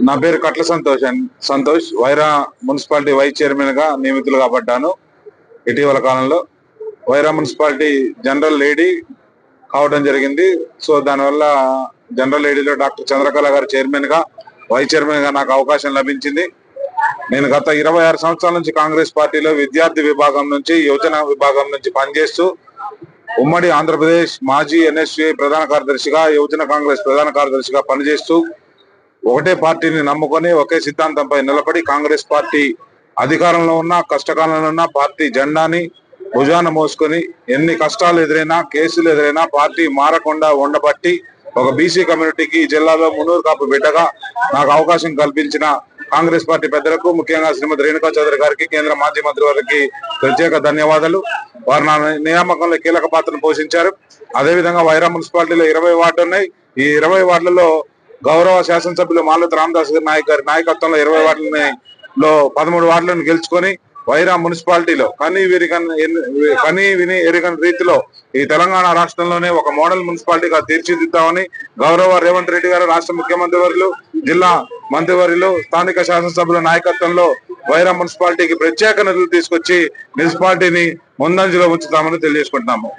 నా పేరు Katla Santosh Wyra municipality vice chairman గా నియమితులు కాబడ్డాను. ఇటీవల కాలంలో వైరా మున్సిపాలిటీ జనరల్ లేడీ కావడం జరిగింది. సో దానివల్ల జనరల్ లేడీలో డాక్టర్ చంద్రకళ గారు చైర్మన్ గా వైస్ చైర్మన్ గా నాకు అవకాశం లభించింది. నేను గత 26 సంవత్సరాల నుంచి కాంగ్రెస్ పార్టీలో విద్యార్థి విభాగం నుంచి యువజన విభాగం నుంచి పనిచేస్తూ ఉమ్మడి ఆంధ్రప్రదేశ్ మాజీ ఎన్ఎస్యుఐ ప్రధాన కార్యదర్శిగా, యువజన కాంగ్రెస్ ప్రధాన కార్యదర్శిగా పనిచేస్తూ ఒకటే పార్టీని నమ్ముకొని ఒకే సిద్ధాంతంపై నిలబడి కాంగ్రెస్ పార్టీ అధికారంలో ఉన్న కష్టకాలంలో ఉన్న పార్టీ జెండాని భుజాన మోసుకొని ఎన్ని కష్టాలు ఎదురైనా కేసులు ఎదురైనా పార్టీ మారకుండా ఉండబట్టి ఒక బీసీ కమ్యూనిటీకి జిల్లాలో మున్నూరు కాపు బిడ్డగా నాకు అవకాశం కల్పించిన కాంగ్రెస్ పార్టీ పెద్దలకు, ముఖ్యంగా శ్రీమతి రేణుకా చౌదరి గారికి, కేంద్ర మాజీ మంత్రి వారికి ప్రత్యేక ధన్యవాదాలు. వారు నా నియామకంలో కీలక పాత్రను పోషించారు. అదేవిధంగా వైరా మున్సిపాలిటీలో 20 వార్డులు ఉన్నాయి. ఈ 20 వార్డులలో గౌరవ శాసనసభ్యులు మాలతి రామదాస్ నాయక్ గారి నాయకత్వంలో 20 వార్డులలో 13 వార్డులను గెలుచుకొని వైరా మున్సిపాలిటీలో కనీ విని ఎరుగని రీతిలో ఈ తెలంగాణ రాష్ట్రంలోనే ఒక మోడల్ మున్సిపాలిటీగా తీర్చిదిద్దామని గౌరవ రేవంత్ రెడ్డి గారు, రాష్ట్ర ముఖ్యమంత్రి వర్యులు, జిల్లా మంత్రివర్యులు, స్థానిక శాసనసభ్యుల నాయకత్వంలో వైరా మున్సిపాలిటీకి ప్రత్యేక నిధులు తీసుకొచ్చి మున్సిపాలిటీని ముందంజలో ఉంచుతామని తెలియజేసుకుంటున్నాము.